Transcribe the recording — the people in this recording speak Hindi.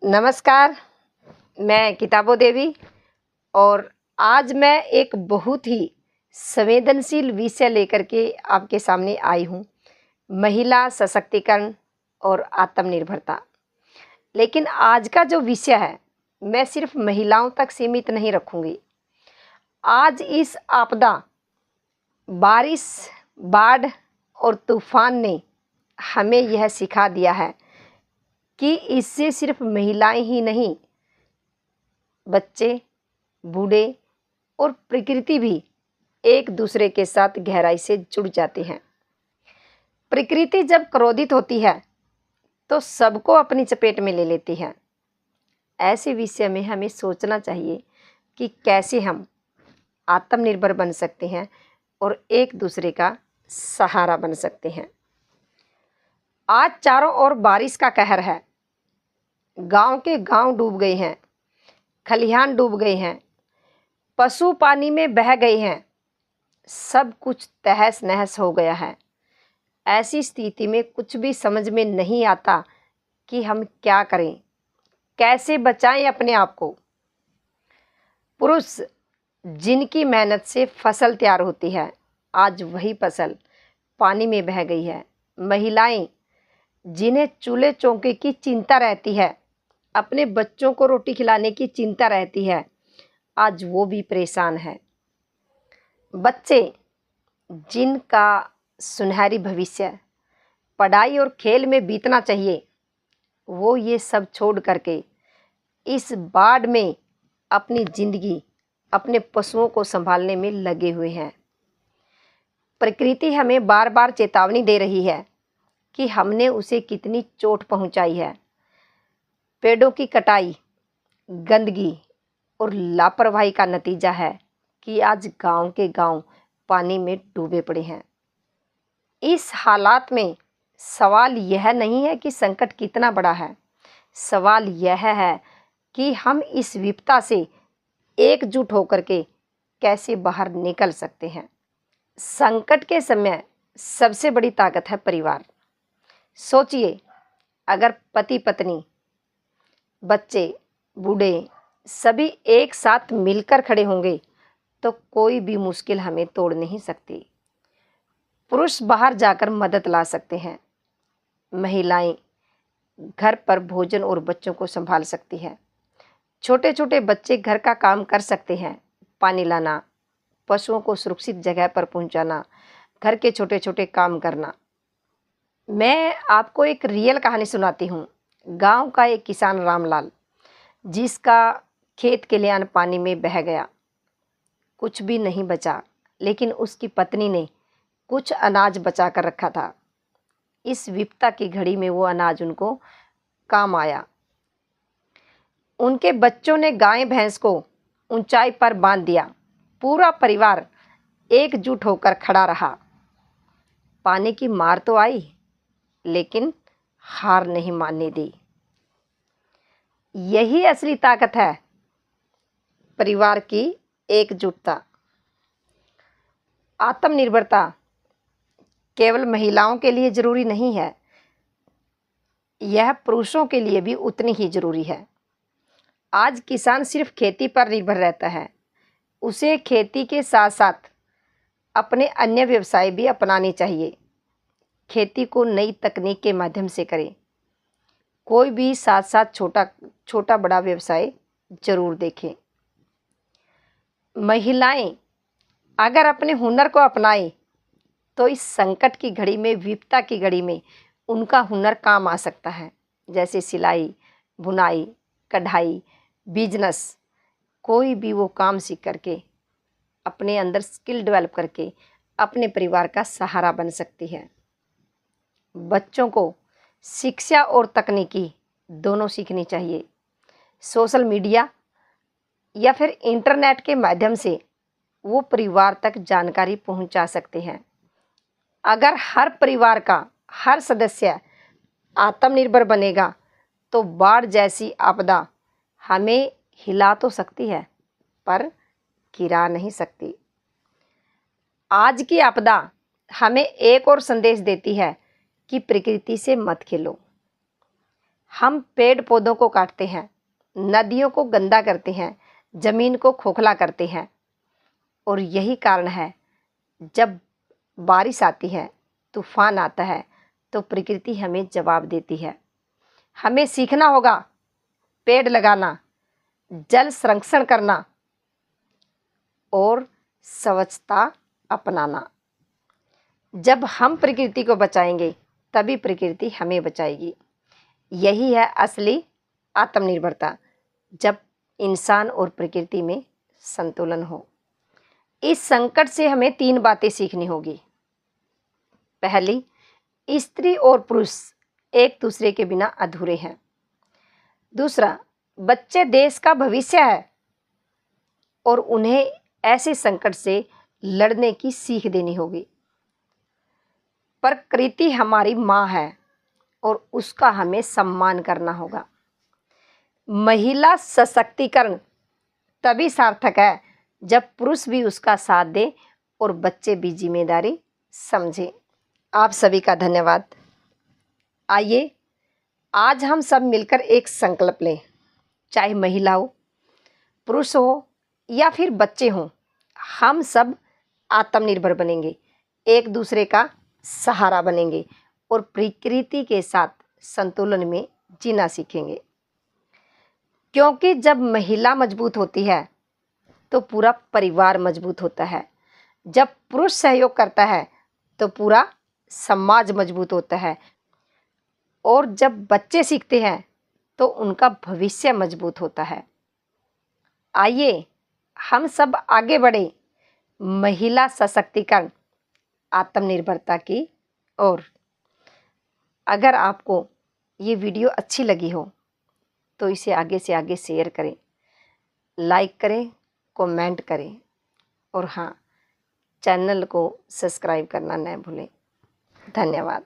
नमस्कार, मैं किताबो देवी और आज मैं एक बहुत ही संवेदनशील विषय लेकर के आपके सामने आई हूँ, महिला सशक्तिकरण और आत्मनिर्भरता। लेकिन आज का जो विषय है, मैं सिर्फ महिलाओं तक सीमित नहीं रखूँगी। आज इस आपदा, बारिश, बाढ़ और तूफान ने हमें यह सिखा दिया है कि इससे सिर्फ महिलाएं ही नहीं, बच्चे, बूढ़े और प्रकृति भी एक दूसरे के साथ गहराई से जुड़ जाते हैं। प्रकृति जब क्रोधित होती है तो सबको अपनी चपेट में ले लेती है। ऐसे विषय में हमें सोचना चाहिए कि कैसे हम आत्मनिर्भर बन सकते हैं और एक दूसरे का सहारा बन सकते हैं। आज चारों ओर बारिश का कहर है। गांव के गांव डूब गए हैं, खलिहान डूब गए हैं, पशु पानी में बह गए हैं, सब कुछ तहस नहस हो गया है। ऐसी स्थिति में कुछ भी समझ में नहीं आता कि हम क्या करें, कैसे बचाएं अपने आप को। पुरुष जिनकी मेहनत से फसल तैयार होती है, आज वही फसल पानी में बह गई है। महिलाएं जिन्हें चूल्हे चौके की चिंता रहती है, अपने बच्चों को रोटी खिलाने की चिंता रहती है, आज वो भी परेशान है। बच्चे जिनका सुनहरी भविष्य पढ़ाई और खेल में बीतना चाहिए, वो ये सब छोड़ करके इस बाढ़ में अपनी ज़िंदगी, अपने पशुओं को संभालने में लगे हुए हैं। प्रकृति हमें बार बार चेतावनी दे रही है कि हमने उसे कितनी चोट पहुंचाई है। पेड़ों की कटाई, गंदगी और लापरवाही का नतीजा है कि आज गांव के गांव पानी में डूबे पड़े हैं। इस हालात में सवाल यह नहीं है कि संकट कितना बड़ा है, सवाल यह है कि हम इस विपदा से एकजुट होकर के कैसे बाहर निकल सकते हैं। संकट के समय सबसे बड़ी ताकत है परिवार। सोचिए, अगर पति पत्नी, बच्चे, बूढ़े सभी एक साथ मिलकर खड़े होंगे तो कोई भी मुश्किल हमें तोड़ नहीं सकती। पुरुष बाहर जाकर मदद ला सकते हैं, महिलाएं घर पर भोजन और बच्चों को संभाल सकती है, छोटे छोटे बच्चे घर का काम कर सकते हैं, पानी लाना, पशुओं को सुरक्षित जगह पर पहुंचाना, घर के छोटे छोटे काम करना। मैं आपको एक रियल कहानी सुनाती हूँ। गांव का एक किसान रामलाल, जिसका खेत के लियान पानी में बह गया, कुछ भी नहीं बचा, लेकिन उसकी पत्नी ने कुछ अनाज बचा कर रखा था। इस विपदा की घड़ी में वो अनाज उनको काम आया। उनके बच्चों ने गाय भैंस को ऊंचाई पर बांध दिया। पूरा परिवार एकजुट होकर खड़ा रहा। पानी की मार तो आई, लेकिन हार नहीं मानने दी। यही असली ताकत है, परिवार की एकजुटता। आत्मनिर्भरता केवल महिलाओं के लिए जरूरी नहीं है, यह पुरुषों के लिए भी उतनी ही जरूरी है। आज किसान सिर्फ खेती पर निर्भर रहता है, उसे खेती के साथ साथ अपने अन्य व्यवसाय भी अपनाने चाहिए। खेती को नई तकनीक के माध्यम से करें। कोई भी साथ साथ छोटा बड़ा व्यवसाय जरूर देखें। महिलाएं अगर अपने हुनर को अपनाएं तो इस संकट की घड़ी में, विपदा की घड़ी में उनका हुनर काम आ सकता है। जैसे सिलाई, बुनाई, कढ़ाई, बिजनेस, कोई भी वो काम सीख करके अपने अंदर स्किल डेवलप करके अपने परिवार का सहारा बन सकती है। बच्चों को शिक्षा और तकनीकी दोनों सीखनी चाहिए। सोशल मीडिया या फिर इंटरनेट के माध्यम से वो परिवार तक जानकारी पहुंचा सकते हैं। अगर हर परिवार का हर सदस्य आत्मनिर्भर बनेगा तो बाढ़ जैसी आपदा हमें हिला तो सकती है, पर गिरा नहीं सकती। आज की आपदा हमें एक और संदेश देती है कि प्रकृति से मत खेलो। हम पेड़ पौधों को काटते हैं, नदियों को गंदा करते हैं, ज़मीन को खोखला करते हैं। और यही कारण है, जब बारिश आती है, तूफान आता है, तो प्रकृति हमें जवाब देती है। हमें सीखना होगा पेड़ लगाना, जल संरक्षण करना और स्वच्छता अपनाना। जब हम प्रकृति को बचाएंगे, तभी प्रकृति हमें बचाएगी। यही है असली आत्मनिर्भरता, जब इंसान और प्रकृति में संतुलन हो। इस संकट से हमें 3 बातें सीखनी होगी। पहली, स्त्री और पुरुष एक दूसरे के बिना अधूरे हैं। दूसरा, बच्चे देश का भविष्य है और उन्हें ऐसे संकट से लड़ने की सीख देनी होगी। प्रकृति हमारी माँ है और उसका हमें सम्मान करना होगा। महिला सशक्तिकरण तभी सार्थक है जब पुरुष भी उसका साथ दे और बच्चे भी जिम्मेदारी समझें। आप सभी का धन्यवाद। आइए आज हम सब मिलकर एक संकल्प लें, चाहे महिला हो, पुरुष हो या फिर बच्चे हों, हम सब आत्मनिर्भर बनेंगे, एक दूसरे का सहारा बनेंगे और प्रकृति के साथ संतुलन में जीना सीखेंगे। क्योंकि जब महिला मजबूत होती है तो पूरा परिवार मजबूत होता है। जब पुरुष सहयोग करता है तो पूरा समाज मजबूत होता है और जब बच्चे सीखते हैं तो उनका भविष्य मजबूत होता है। आइए हम सब आगे बढ़े महिला सशक्तिकरण, आत्मनिर्भरता की ओर। अगर आपको ये वीडियो अच्छी लगी हो तो इसे आगे से आगे शेयर करें, लाइक करें, कमेंट करें और हाँ, चैनल को सब्सक्राइब करना न भूलें। धन्यवाद।